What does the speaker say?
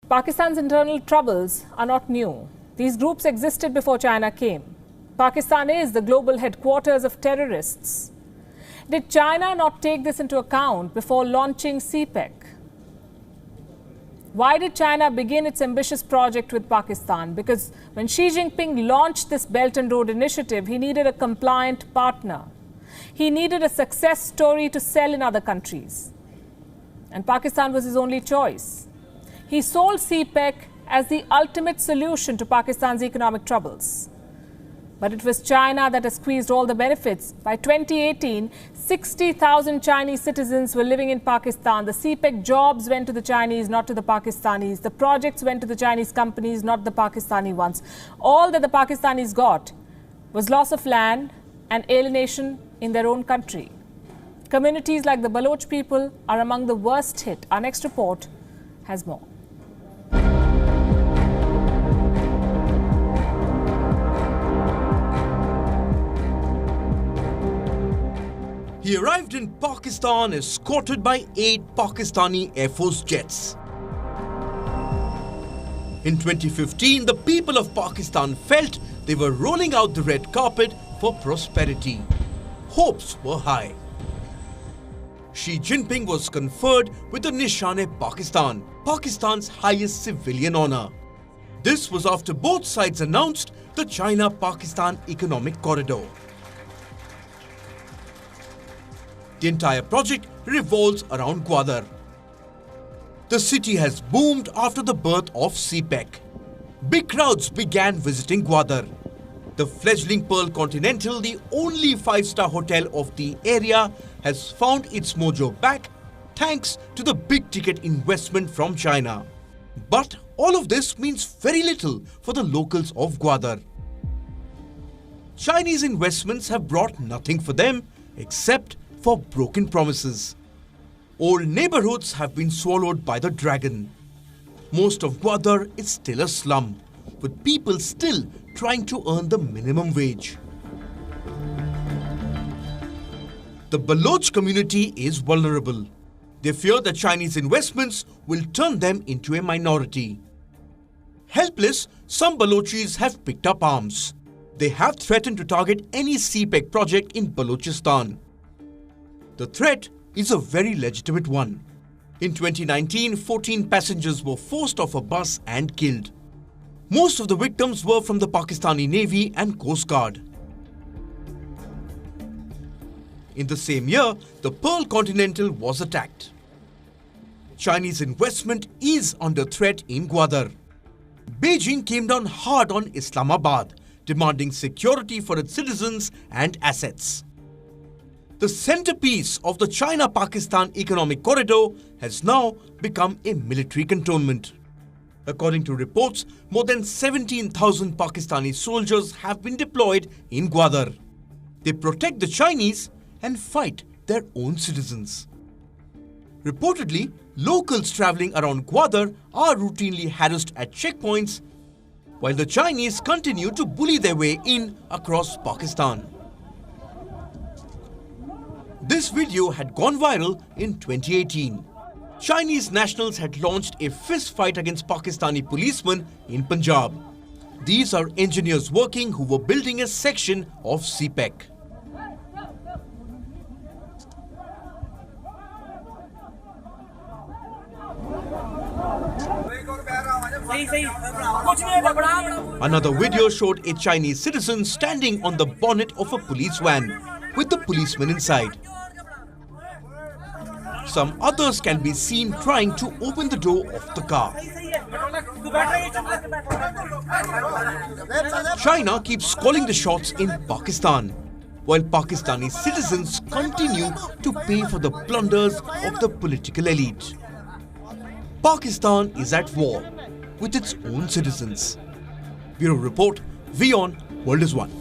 Pakistan's internal troubles are not new. These groups existed before China came. Pakistan is the global headquarters of terrorists. Did China not take this into account before launching CPEC? Why did China begin its ambitious project with Pakistan? Because when Xi Jinping launched this Belt and Road Initiative, he needed a compliant partner. He needed a success story to sell in other countries. And Pakistan was his only choice. He sold CPEC as the ultimate solution to Pakistan's economic troubles. But it was China that has squeezed all the benefits. By 2018, 60,000 Chinese citizens were living in Pakistan. The CPEC jobs went to the Chinese, not to the Pakistanis. The projects went to the Chinese companies, not the Pakistani ones. All that the Pakistanis got was loss of land and alienation in their own country. Communities like the Baloch people are among the worst hit. Our next report has more. He arrived in Pakistan escorted by 8 Pakistani Air Force jets. In 2015, the people of Pakistan felt they were rolling out the red carpet for prosperity. Hopes were high. Xi Jinping was conferred with the Nishan-e-Pakistan, Pakistan's highest civilian honor. This was after both sides announced the China-Pakistan Economic Corridor. The entire project revolves around Gwadar. The city has boomed after the birth of CPEC. Big crowds began visiting Gwadar. The fledgling Pearl Continental, the only 5-star hotel of the area, has found its mojo back thanks to the big-ticket investment from China. But all of this means very little for the locals of Gwadar. Chinese investments have brought nothing for them except for broken promises. Old neighborhoods have been swallowed by the dragon. Most of Gwadar is still a slum, with people still trying to earn the minimum wage. The Baloch community is vulnerable. They fear that Chinese investments will turn them into a minority. Helpless, some Balochis have picked up arms. They have threatened to target any CPEC project in Balochistan. The threat is a very legitimate one. In 2019, 14 passengers were forced off a bus and killed. Most of the victims were from the Pakistani Navy and Coast Guard. In the same year, the Pearl Continental was attacked. Chinese investment is under threat in Gwadar. Beijing came down hard on Islamabad, demanding security for its citizens and assets. The centerpiece of the China-Pakistan Economic Corridor has now become a military cantonment. According to reports, more than 17,000 Pakistani soldiers have been deployed in Gwadar. They protect the Chinese and fight their own citizens. Reportedly, locals traveling around Gwadar are routinely harassed at checkpoints, while the Chinese continue to bully their way in across Pakistan. This video had gone viral in 2018. Chinese nationals had launched a fist fight against Pakistani policemen in Punjab. These are engineers working who were building a section of CPEC. Another video showed a Chinese citizen standing on the bonnet of a police van with the policeman inside. Some others can be seen trying to open the door of the car. China keeps calling the shots in Pakistan, while Pakistani citizens continue to pay for the blunders of the political elite. Pakistan is at war with its own citizens. Bureau Report, WION, World is One.